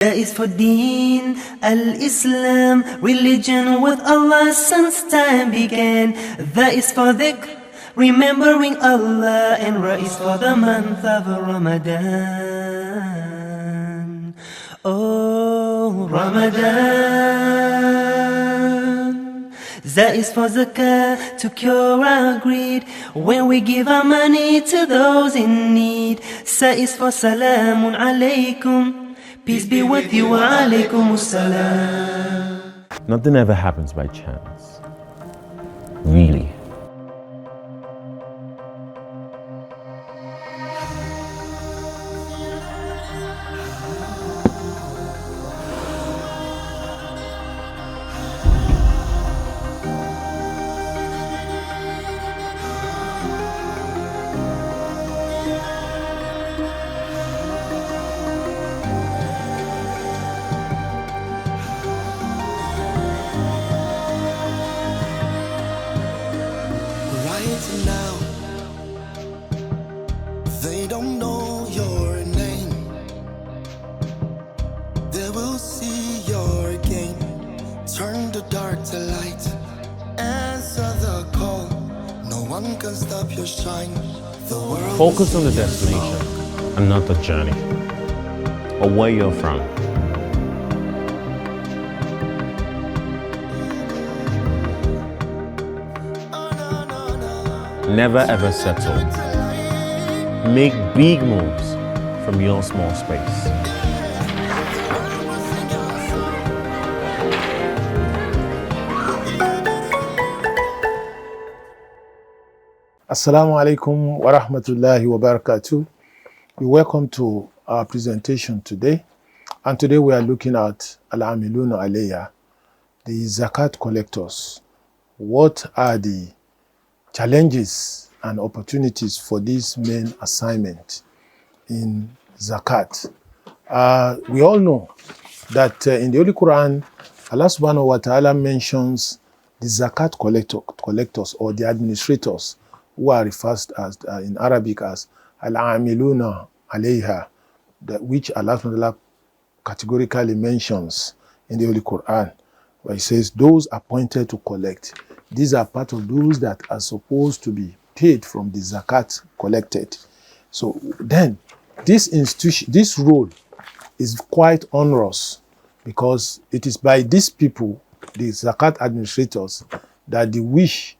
That is for Deen al-Islam, religion with Allah since time began. That is for dhikr, remembering Allah, and Ra is for the month of Ramadan. Oh, Ramadan. That is for Zakat, to cure our greed, when we give our money to those in need. Sa is for Salamun Alaykum, peace be with you, wa alaykum assalam. Nothing ever happens by chance. Really. Now, they don't know your name. They will see your game. Turn the dark to light. Answer the call. No one can stop your shine. The world Focus on the destination and not the journey, or where you're from. Never ever settle. Make big moves from your small space. Assalamu alaikum wa rahmatullahi wa barakatuh. We welcome to our presentation today. And today we are looking at Al-Amiluna Alayha, the Zakat collectors. What are the challenges and opportunities for this main assignment in Zakat? We all know that in the Holy Quran, Allah subhanahu wa ta'ala mentions the Zakat collectors or the administrators, who are referred as in Arabic as Al-Amiluna Alayha, which Allah subhanahu wa ta'ala categorically mentions in the Holy Quran, where he says those appointed to collect. These are part of those that are supposed to be paid from the zakat collected. So then, this institution, this role is quite onerous, because it is by these people, the zakat administrators, that the wish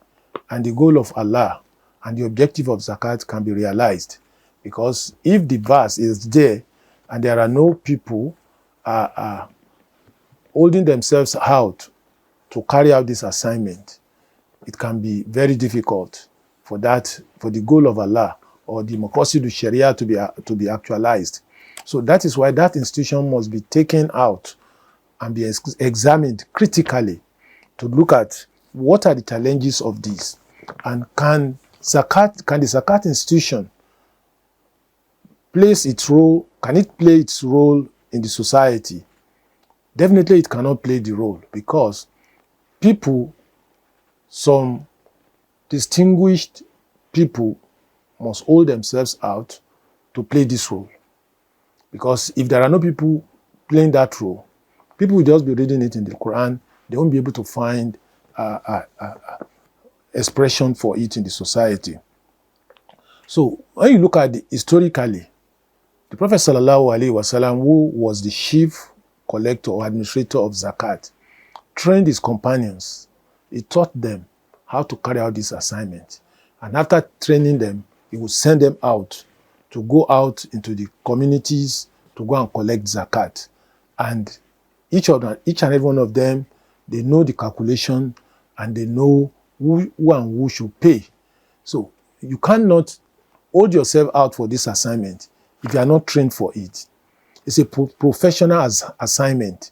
and the goal of Allah and the objective of zakat can be realized. Because if the verse is there and there are no people holding themselves out to carry out this assignment, it can be very difficult for the goal of Allah or the maqasid sharia to be actualized. So that is why that institution must be taken out and be examined critically to look at what are the challenges of this, and can the zakat institution play its role in the society? Definitely it cannot play the role, because some distinguished people must hold themselves out to play this role. Because if there are no people playing that role, people will just be reading it in the Quran. They won't be able to find expression for it in the society. So when you look at historically, the Prophet ﷺ, who was the chief collector or administrator of zakat, trained his companions. He taught them how to carry out this assignment. And after training them, he would send them out to go out into the communities to go and collect zakat. And each and every one of them, they know the calculation and they know who and who should pay. So you cannot hold yourself out for this assignment if you are not trained for it. It's a professional assignment.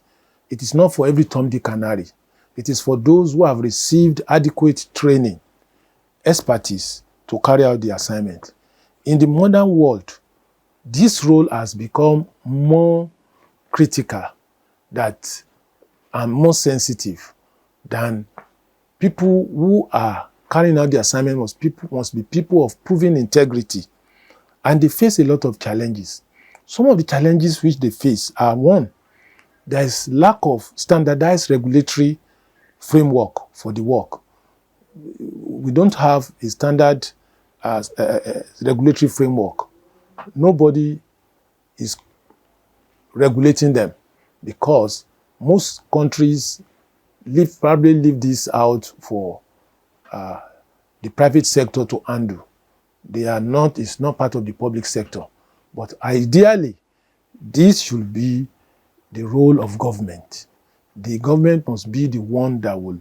It is not for every Tom, Dick, and Harry. It is for those who have received adequate training, expertise to carry out the assignment. In the modern world, this role has become more critical and more sensitive than people who are carrying out the assignment must be people of proven integrity. And they face a lot of challenges. Some of the challenges which they face are, one, there is lack of standardized regulatory framework for the work. We don't have a standard regulatory framework. Nobody is regulating them because most countries probably leave this out for the private sector to handle. It's not part of the public sector. But ideally, this should be the role of government. The government must be the one that will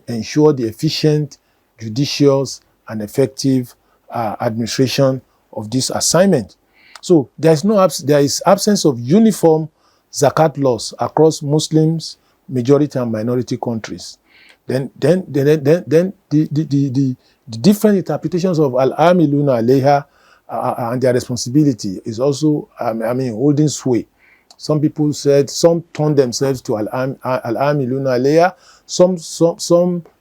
ensure the efficient, judicious, and effective administration of this assignment. So there is absence of uniform zakat laws across Muslims, majority and minority countries. Then the different interpretations of al-amiluna alayha and their responsibility is also holding sway. Some people some turn themselves to al-amiluna alayha. Some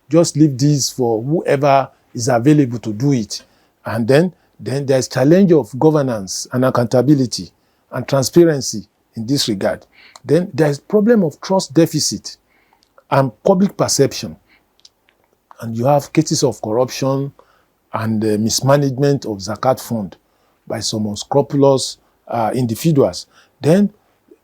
just leave this for whoever is available to do it. And then there's challenge of governance and accountability and transparency in this regard. Then there's problem of trust deficit and public perception. And you have cases of corruption and mismanagement of zakat fund by some unscrupulous individuals. Then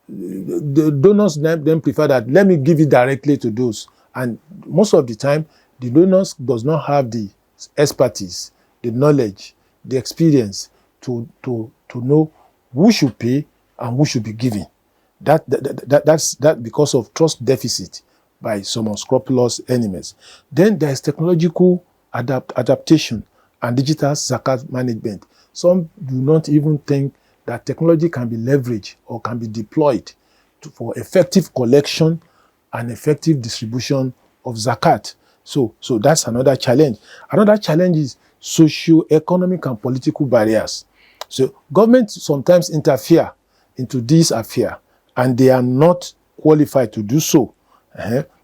the donors then prefer that, let me give it directly to those. And most of the time, the donors does not have the expertise, the knowledge, the experience to know who should pay and who should be giving. That's because of trust deficit by some unscrupulous enemies. Then there is technological adaptation and digital zakat management. Some do not even think that technology can be leveraged or can be deployed for effective collection and effective distribution of zakat. So that's another challenge. Another challenge is socio-economic and political barriers. So governments sometimes interfere into this affair and they are not qualified to do so.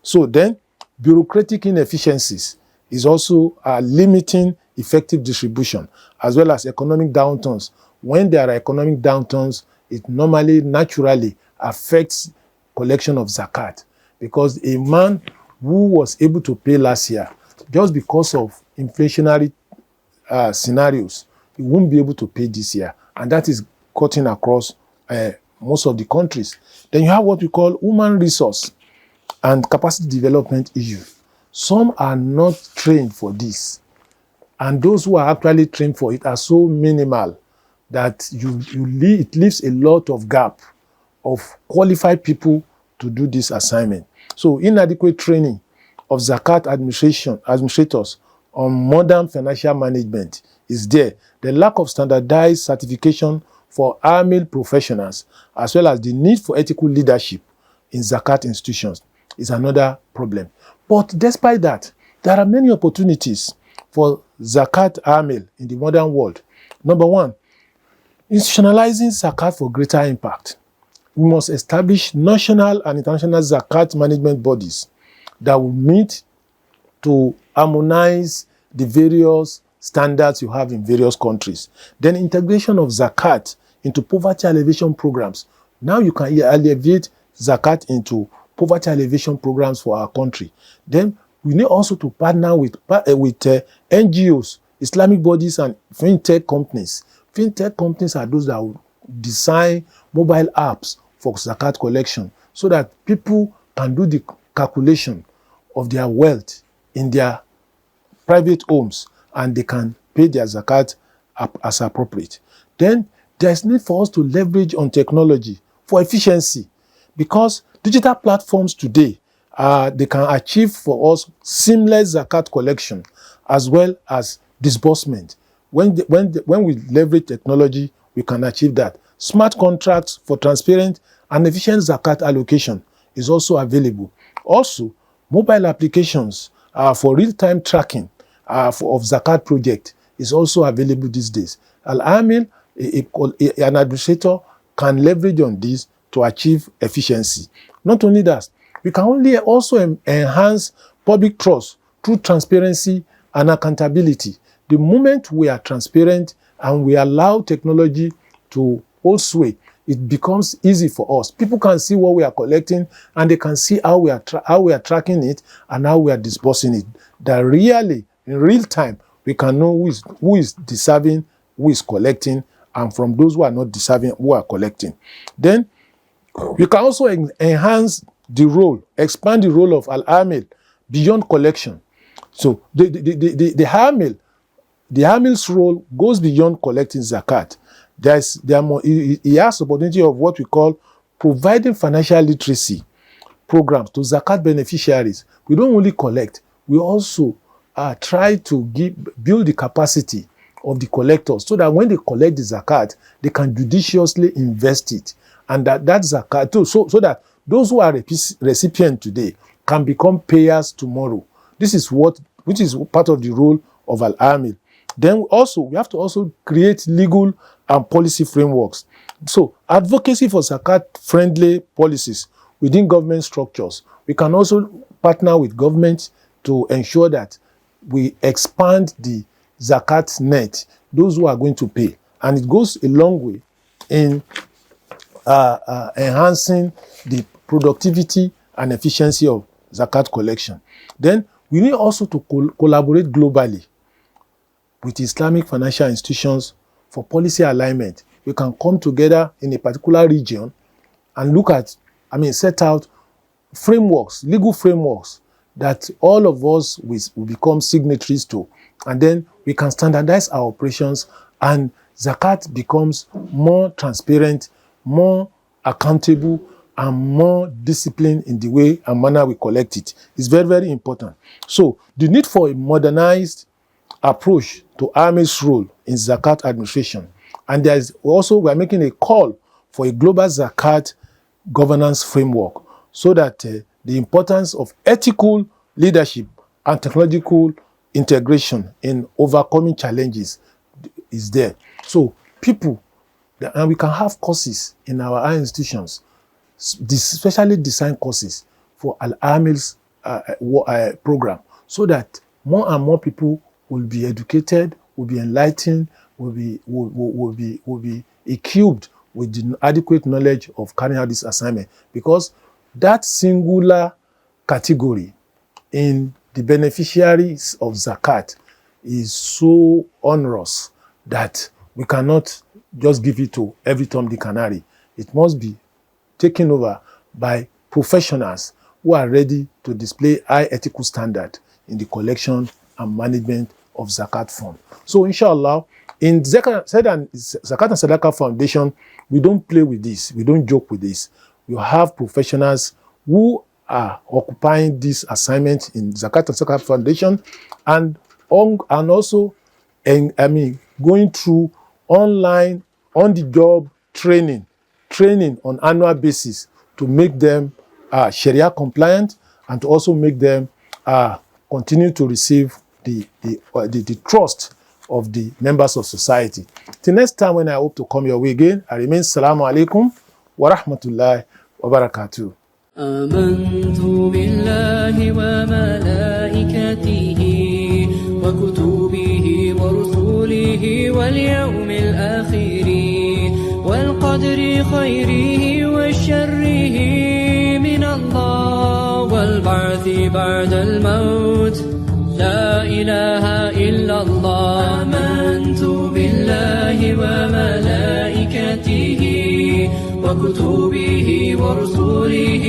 So then bureaucratic inefficiencies is also limiting effective distribution, as well as economic downturns. When there are economic downturns, it naturally affects collection of zakat, because a man who was able to pay last year, just because of inflationary scenarios, he won't be able to pay this year, and that is cutting across most of the countries. Then you have what we call human resource and capacity development issues. Some are not trained for this, and those who are actually trained for it are so minimal that it leaves a lot of gap of qualified people to do this assignment. So inadequate training of zakat administrators on modern financial management is there. The lack of standardized certification for AMIL professionals, as well as the need for ethical leadership in zakat institutions, is another problem. But despite that, there are many opportunities for zakat AMIL in the modern world. Number one, institutionalizing zakat for greater impact. We must establish national and international zakat management bodies that will meet to harmonize the various standards you have in various countries. Then integration of zakat into poverty alleviation programs. Now you can alleviate zakat into poverty alleviation programs for our country. Then we need also to partner with NGOs, Islamic bodies, and fintech companies. Fintech companies are those that will design mobile apps for zakat collection, so that people can do the calculation of their wealth in their private homes and they can pay their zakat as appropriate. Then there's need for us to leverage on technology for efficiency, because digital platforms today, they can achieve for us seamless zakat collection as well as disbursement. When we leverage technology, we can achieve that. Smart contracts for transparent and efficient zakat allocation is also available. Also, mobile applications for real-time tracking of zakat project is also available these days. Al-Amil, an administrator, can leverage on this to achieve efficiency. Not only that, we can also enhance public trust through transparency and accountability. The moment we are transparent and we allow technology to hold sway, it becomes easy for us. People can see what we are collecting, and they can see how we are tracking it and how we are disbursing it. That really, in real time, we can know who is deserving, who is collecting, and from those who are not deserving, who are collecting. Then we can also enhance the role, expand the role of Al-Amil beyond collection. So the Amil's role goes beyond collecting zakat. He has the opportunity of what we call providing financial literacy programs to zakat beneficiaries. We don't only collect, we also try to build the capacity of the collectors so that when they collect the zakat, they can judiciously invest it. And that zakat too, so that those who are recipients today can become payers tomorrow. Which is part of the role of Al-Amil. Then we have to also create legal and policy frameworks. So advocacy for zakat-friendly policies within government structures. We can also partner with government to ensure that we expand the zakat net, those who are going to pay. And it goes a long way in enhancing the productivity and efficiency of zakat collection. Then we need also to collaborate globally with Islamic financial institutions for policy alignment. We can come together in a particular region and set out frameworks, legal frameworks that all of us will become signatories to. And then we can standardize our operations, and zakat becomes more transparent, more accountable, and more disciplined in the way and manner we collect it. It's very, very important. So the need for a modernized approach to Amil's role in zakat administration. And we're making a call for a global zakat governance framework so that the importance of ethical leadership and technological integration in overcoming challenges is there. So and we can have courses in our institutions, specially designed courses for Al-Amil's program, so that more and more people will be educated, will be enlightened, will be equipped with the adequate knowledge of carrying out this assignment. Because that singular category in the beneficiaries of zakat is so onerous that we cannot just give it to every Tom, Dick, and Harry. It must be taken over by professionals who are ready to display high ethical standard in the collection and management of zakat fund. So inshallah, in Zakat and Sadaqat Foundation, we don't play with this. We don't joke with this. We have professionals who are occupying this assignment in Zakat and Sadaqat Foundation, and also going through online, on-the-job training on annual basis to make them Sharia compliant, and to also make them continue to receive the trust of the members of society. Till next time when I hope to come your way again, I remain Assalamu alaikum wa rahmatullahi wa barakatuh. آمنت بالله وملائكته وكتبه ورسله واليوم الآخر والقدر خيره وشره من الله والبعث بعد الموت لا إله إلا الله آمنت بالله وملائكته وكتبه ورسله